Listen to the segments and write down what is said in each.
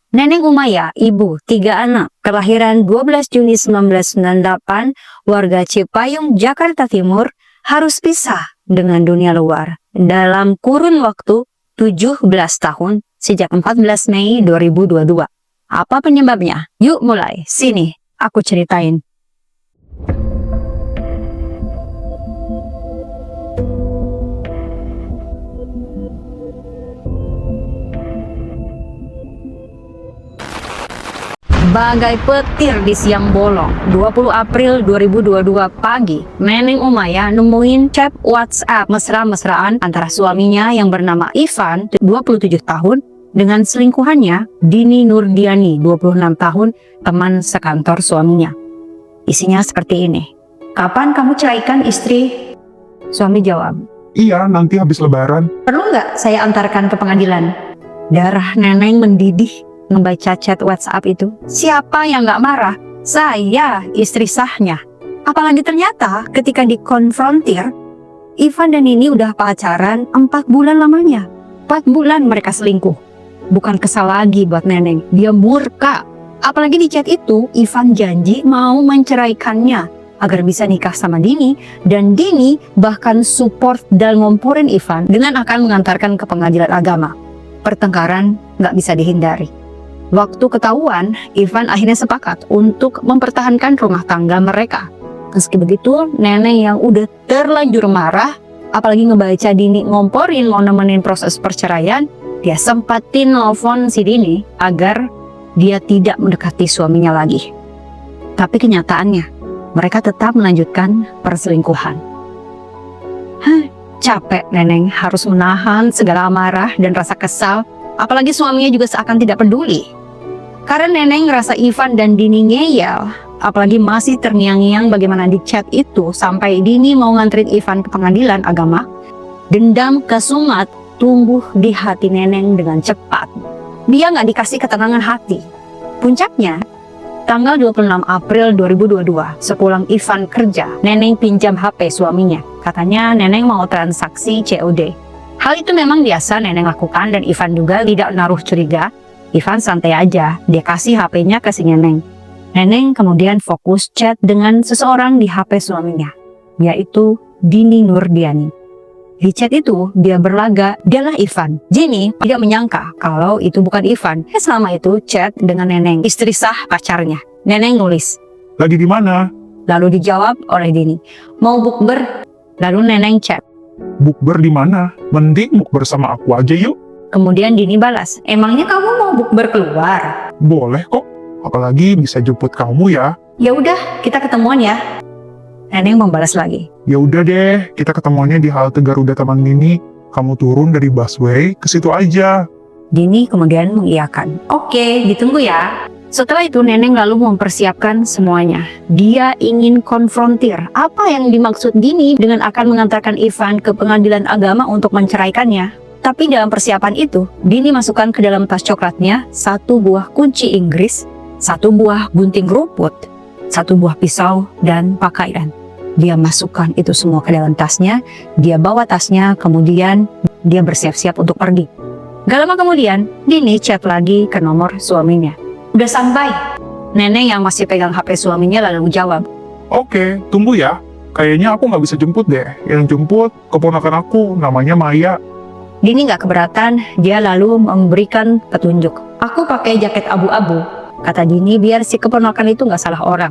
Neneng Umaya, ibu, 3 anak, kelahiran 12 Juni 1998, warga Cipayung, Jakarta Timur, harus pisah dengan dunia luar dalam kurun waktu 17 tahun sejak 14 Mei 2022. Apa penyebabnya? Yuk mulai, sini aku ceritain. Bagai petir di siang bolong, 20 April 2022 pagi, Neneng Umaya nemuin chat WhatsApp mesra-mesraan antara suaminya yang bernama Ivan, 27 tahun, dengan selingkuhannya, Dini Nurdiani, 26 tahun, teman sekantor suaminya. Isinya seperti ini. "Kapan kamu ceraikan istri?" Suami jawab, "Iya, nanti habis lebaran." "Perlu nggak saya antarkan ke pengadilan?" Darah Neneng mendidih membaca chat WhatsApp itu. Siapa yang nggak marah? Saya, istri sahnya. Apalagi ternyata ketika dikonfrontir, Ivan dan Nini udah pacaran 4 bulan lamanya. 4 bulan mereka selingkuh. Bukan kesal lagi buat Neneng, dia murka. Apalagi di chat itu, Ivan janji mau menceraikannya agar bisa nikah sama Dini, dan Dini bahkan support dan ngomporin Ivan dengan akan mengantarkan ke pengadilan agama. Pertengkaran nggak bisa dihindari. Waktu ketahuan, Ivan akhirnya sepakat untuk mempertahankan rumah tangga mereka. Meski begitu, Neneng yang udah terlanjur marah, apalagi ngebaca Dini ngomporin mau nemenin proses perceraian, dia sempatin nelfon si Dini agar dia tidak mendekati suaminya lagi. Tapi kenyataannya, mereka tetap melanjutkan perselingkuhan. Capek Neneng harus menahan segala amarah dan rasa kesal, apalagi suaminya juga seakan tidak peduli. Karena Neneng ngerasa Ivan dan Dini ngeyel, apalagi masih terngiang-ngiang bagaimana di chat itu sampai Dini mau nganterin Ivan ke pengadilan agama, dendam kesumat tumbuh di hati Neneng dengan cepat. Dia nggak dikasih ketenangan hati. Puncaknya, tanggal 26 April 2022, sepulang Ivan kerja, Neneng pinjam HP suaminya. Katanya Neneng mau transaksi COD. Hal itu memang biasa Neneng lakukan dan Ivan juga tidak naruh curiga. Ivan santai aja, dia kasih HP-nya ke si Neneng. Neneng kemudian fokus chat dengan seseorang di HP suaminya, yaitu Dini Nurdiani. Di chat itu, dia berlaga, dialah Ivan. Dini tidak menyangka kalau itu bukan Ivan. Selama itu chat dengan Neneng, istri sah pacarnya. Neneng nulis, "Lagi di mana?" Lalu dijawab oleh Dini, "Mau bukber." Lalu Neneng chat, "Bukber di mana? Mending bukber sama aku aja yuk." Kemudian Dini balas, "Emangnya kamu mau bukber keluar?" "Boleh kok, apalagi bisa jemput kamu ya." "Ya udah, kita ketemuan ya." Neneng membalas lagi, "Ya udah deh, kita ketemuannya di halte Garuda Taman Mini. Kamu turun dari busway ke situ aja." Dini kemudian mengiyakan, "Oke, ditunggu ya." Setelah itu Neneng lalu mempersiapkan semuanya. Dia ingin konfrontir apa yang dimaksud Dini dengan akan mengantarkan Ivan ke pengadilan agama untuk menceraikannya. Tapi dalam persiapan itu, Dini masukkan ke dalam tas coklatnya 1 buah kunci Inggris, 1 buah gunting rumput, 1 buah pisau, dan pakaian. Dia masukkan itu semua ke dalam tasnya, dia bawa tasnya, kemudian dia bersiap-siap untuk pergi. Gak lama kemudian, Dini chat lagi ke nomor suaminya. "Udah sampai." Neneng yang masih pegang HP suaminya lalu jawab, "Oke, tunggu ya. Kayaknya aku nggak bisa jemput deh. Yang jemput keponakan aku, namanya Maya." Dini gak keberatan, dia lalu memberikan petunjuk. "Aku pakai jaket abu-abu," kata Dini, biar si keponakan itu gak salah orang.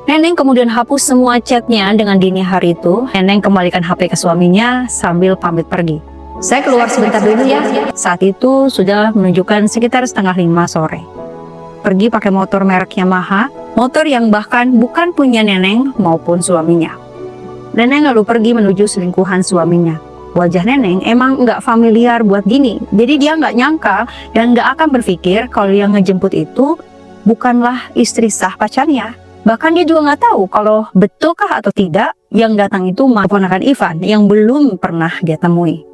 Neneng kemudian hapus semua chatnya dengan Dini hari itu. Neneng kembalikan HP ke suaminya sambil pamit pergi. "Saya keluar sebentar dulu ya." Saat itu sudah menunjukkan sekitar 4:30 sore. Pergi pakai motor merek Yamaha, motor yang bahkan bukan punya Neneng maupun suaminya. Neneng lalu pergi menuju selingkuhan suaminya. Wajah Neneng emang nggak familiar buat Dini, jadi dia nggak nyangka dan nggak akan berpikir kalau yang ngejemput itu bukanlah istri sah pacarnya. Bahkan dia juga nggak tahu kalau betulkah atau tidak yang datang itu keponakan Ivan yang belum pernah dia temui.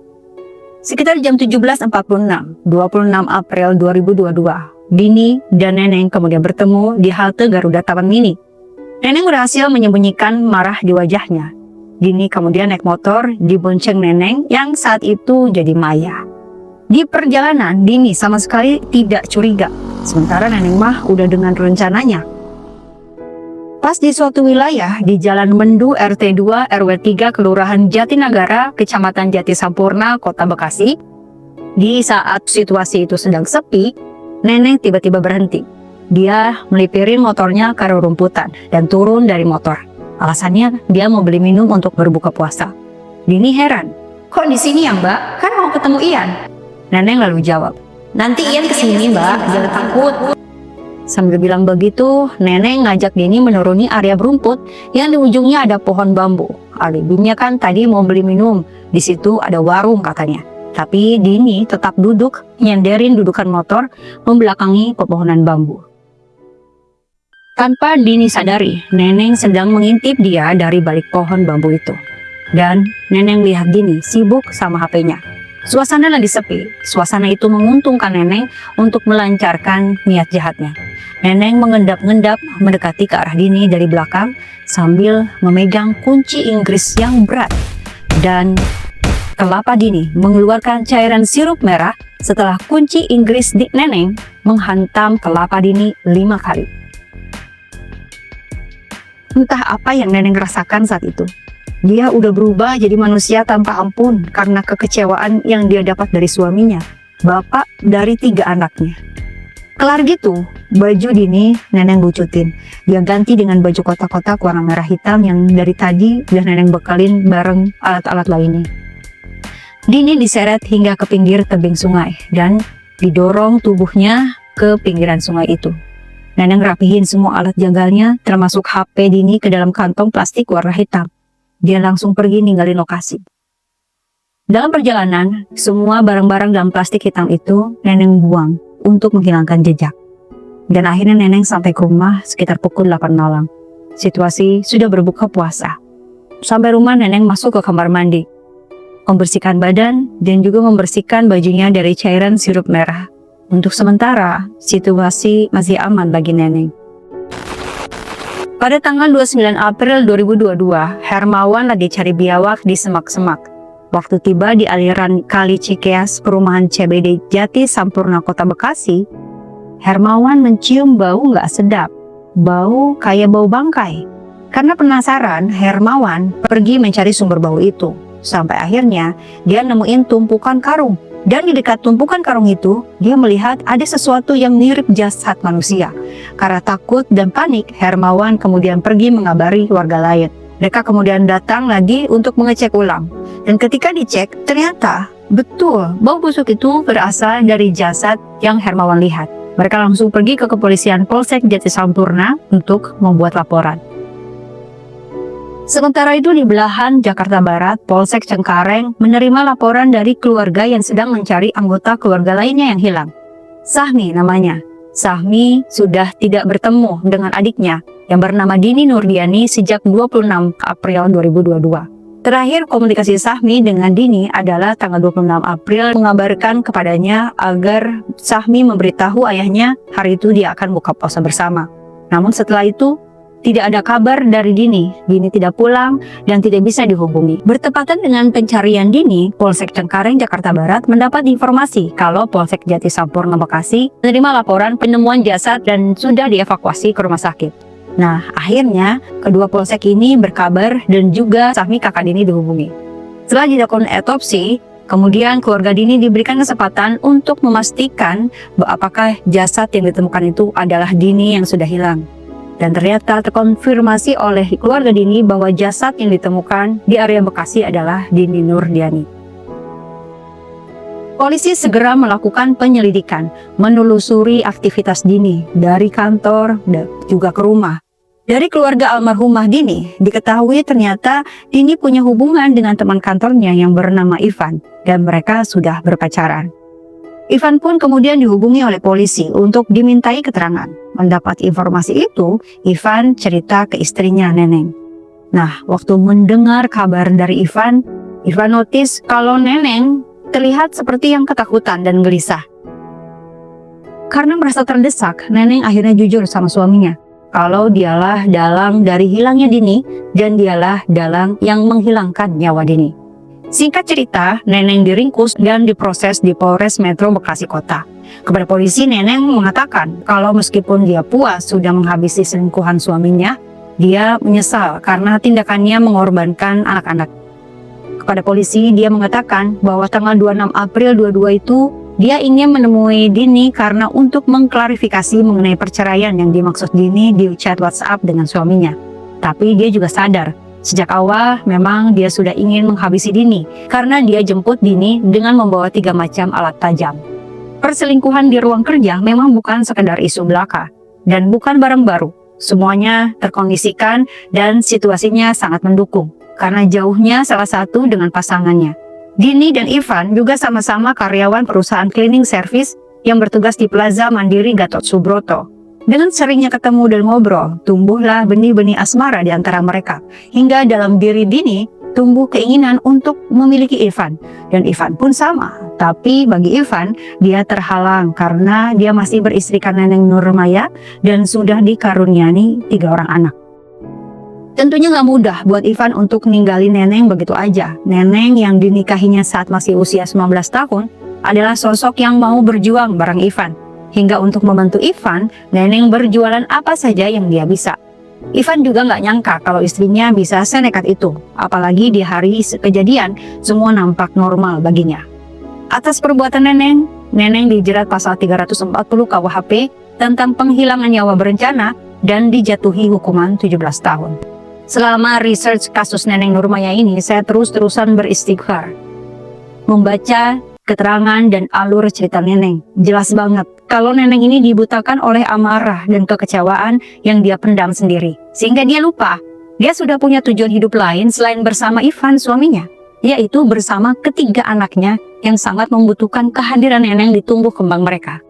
Sekitar jam 17.46, 26 April 2022, Dini dan Neneng kemudian bertemu di halte Garuda Taman Mini. Neneng berhasil menyembunyikan marah di wajahnya. Dini kemudian naik motor dibonceng Neneng yang saat itu jadi Maya. Di perjalanan, Dini sama sekali tidak curiga. Sementara Neneng mah udah dengan rencananya. Pas di suatu wilayah di Jalan Mendu RT 2 RW 3 Kelurahan Jatinagara, Kecamatan Jati Sampurna, Kota Bekasi. Di saat situasi itu sedang sepi, Neneng tiba-tiba berhenti. Dia melipirin motornya ke rumputan dan turun dari motor. Alasannya dia mau beli minum untuk berbuka puasa. Dini heran, "Kok di sini ya Mbak? Kan mau ketemu Ian." Neneng lalu jawab, "Nanti Ian kesini Mbak, jangan takut." Sambil bilang begitu, Neneng ngajak Dini menuruni area berumput yang di ujungnya ada pohon bambu. Alibinya kan tadi mau beli minum, di situ ada warung katanya. Tapi Dini tetap duduk, nyenderin dudukan motor, membelakangi pepohonan bambu. Tanpa Dini sadari, Neneng sedang mengintip dia dari balik pohon bambu itu. Dan Neneng lihat Dini sibuk sama HP-nya. Suasana lagi sepi, suasana itu menguntungkan Neneng untuk melancarkan niat jahatnya. Neneng mengendap-endap mendekati ke arah Dini dari belakang sambil memegang kunci Inggris yang berat. Dan kelapa Dini mengeluarkan cairan sirup merah setelah kunci Inggris di Neneng menghantam kelapa Dini 5 kali. Entah apa yang Neneng rasakan saat itu. Dia udah berubah jadi manusia tanpa ampun karena kekecewaan yang dia dapat dari suaminya, bapak dari 3 anaknya. Kelar gitu, baju Dini Neneng lucutin. Dia ganti dengan baju kotak-kotak warna merah hitam yang dari tadi udah Neneng bekalin bareng alat-alat lainnya. Dini diseret hingga ke pinggir tebing sungai dan didorong tubuhnya ke pinggiran sungai itu. Neneng rapihin semua alat jagalnya termasuk HP Dini ke dalam kantong plastik warna hitam. Dia langsung pergi ninggalin lokasi. Dalam perjalanan, semua barang-barang dalam plastik hitam itu Neneng buang untuk menghilangkan jejak. Dan akhirnya Neneng sampai ke rumah sekitar pukul 8 malam. Situasi sudah berbuka puasa. Sampai rumah Neneng masuk ke kamar mandi, membersihkan badan dan juga membersihkan bajunya dari cairan sirup merah. Untuk sementara, situasi masih aman bagi Neneng. Pada tanggal 29 April 2022, Hermawan lagi cari biawak di semak-semak. Waktu tiba di aliran Kali Cikeas, perumahan CBD Jati Sampurna, Kota Bekasi, Hermawan mencium bau nggak sedap. Bau kayak bau bangkai. Karena penasaran, Hermawan pergi mencari sumber bau itu. Sampai akhirnya, dia nemuin tumpukan karung. Dan di dekat tumpukan karung itu, dia melihat ada sesuatu yang mirip jasad manusia. Karena takut dan panik, Hermawan kemudian pergi mengabari warga lain. Mereka kemudian datang lagi untuk mengecek ulang. Dan ketika dicek, ternyata betul bau busuk itu berasal dari jasad yang Hermawan lihat. Mereka langsung pergi ke kepolisian Polsek Jati Sampurna untuk membuat laporan. Sementara itu di belahan Jakarta Barat, Polsek Cengkareng menerima laporan dari keluarga yang sedang mencari anggota keluarga lainnya yang hilang. Sahmi namanya. Sahmi sudah tidak bertemu dengan adiknya yang bernama Dini Nurdiani sejak 26 April 2022. Terakhir komunikasi Sahmi dengan Dini adalah tanggal 26 April mengabarkan kepadanya agar Sahmi memberitahu ayahnya hari itu dia akan buka puasa bersama. Namun setelah itu tidak ada kabar dari Dini. Dini tidak pulang dan tidak bisa dihubungi. Bertepatan dengan pencarian Dini, Polsek Cengkareng, Jakarta Barat mendapat informasi kalau Polsek Jati Sampurna, Bekasi menerima laporan penemuan jasad dan sudah dievakuasi ke rumah sakit. Nah, akhirnya kedua polsek ini berkabar dan juga Sahmi kakak Dini dihubungi. Setelah dilakukan otopsi, kemudian keluarga Dini diberikan kesempatan untuk memastikan apakah jasad yang ditemukan itu adalah Dini yang sudah hilang. Dan ternyata terkonfirmasi oleh keluarga Dini bahwa jasad yang ditemukan di area Bekasi adalah Dini Nurdiani. Polisi segera melakukan penyelidikan, menelusuri aktivitas Dini dari kantor dan juga ke rumah. Dari keluarga almarhumah Dini, diketahui ternyata Dini punya hubungan dengan teman kantornya yang bernama Ivan, dan mereka sudah berpacaran. Ivan pun kemudian dihubungi oleh polisi untuk dimintai keterangan. Mendapat informasi itu, Ivan cerita ke istrinya Neneng. Nah, waktu mendengar kabar dari Ivan notice kalau Neneng terlihat seperti yang ketakutan dan gelisah. Karena merasa terdesak, Neneng akhirnya jujur sama suaminya kalau dialah dalang dari hilangnya Dini dan dialah dalang yang menghilangkan nyawa Dini. Singkat cerita, Neneng diringkus dan diproses di Polres Metro Bekasi Kota. Kepada polisi, Neneng mengatakan kalau meskipun dia puas sudah menghabisi selingkuhan suaminya, dia menyesal karena tindakannya mengorbankan anak-anak. Kepada polisi, dia mengatakan bahwa tanggal 26 April 22 itu dia ingin menemui Dini karena untuk mengklarifikasi mengenai perceraian yang dimaksud Dini di chat WhatsApp dengan suaminya. Tapi dia juga sadar, sejak awal memang dia sudah ingin menghabisi Dini karena dia jemput Dini dengan membawa 3 macam alat tajam. Perselingkuhan di ruang kerja memang bukan sekedar isu belaka dan bukan barang baru. Semuanya terkondisikan dan situasinya sangat mendukung karena jauhnya salah satu dengan pasangannya. Dini dan Ivan juga sama-sama karyawan perusahaan cleaning service yang bertugas di Plaza Mandiri Gatot Subroto. Dengan seringnya ketemu dan ngobrol, tumbuhlah benih-benih asmara di antara mereka. Hingga dalam diri Dini tumbuh keinginan untuk memiliki Ivan. Dan Ivan pun sama. Tapi bagi Ivan, dia terhalang karena dia masih beristrikan Neneng Nurmaya dan sudah dikaruniai 3 orang anak. Tentunya gak mudah buat Ivan untuk ninggalin Neneng begitu aja. Neneng yang dinikahinya saat masih usia 19 tahun adalah sosok yang mau berjuang bareng Ivan. Hingga untuk membantu Ivan, Neneng berjualan apa saja yang dia bisa. Ivan juga gak nyangka kalau istrinya bisa senekat itu. Apalagi di hari kejadian, semua nampak normal baginya. Atas perbuatan Neneng, Neneng dijerat pasal 340 KUHP tentang penghilangan nyawa berencana dan dijatuhi hukuman 17 tahun. Selama research kasus Neneng Nurmaya ini, saya terus-terusan beristighfar. Membaca keterangan dan alur cerita Neneng, jelas banget kalau Neneng ini dibutakan oleh amarah dan kekecewaan yang dia pendam sendiri. Sehingga dia lupa, dia sudah punya tujuan hidup lain selain bersama Ivan suaminya, yaitu bersama ketiga anaknya yang sangat membutuhkan kehadiran Neneng di tumbuh kembang mereka.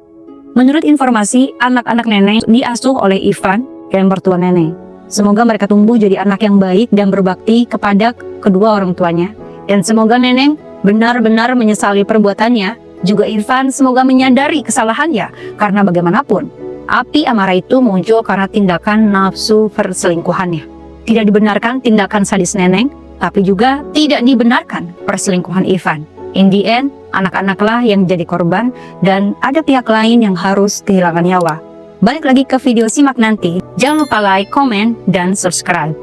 Menurut informasi, anak-anak Neneng diasuh oleh Ivan dan mertua Neneng. Semoga mereka tumbuh jadi anak yang baik dan berbakti kepada kedua orang tuanya. Dan semoga Neneng benar-benar menyesali perbuatannya. Juga Ivan semoga menyadari kesalahannya. Karena bagaimanapun, api amarah itu muncul karena tindakan nafsu perselingkuhannya. Tidak dibenarkan tindakan sadis Neneng, tapi juga tidak dibenarkan perselingkuhan Ivan. In the end, anak-anaklah yang jadi korban dan ada pihak lain yang harus kehilangan nyawa. Balik lagi ke video simak nanti. Jangan lupa like, komen, dan subscribe.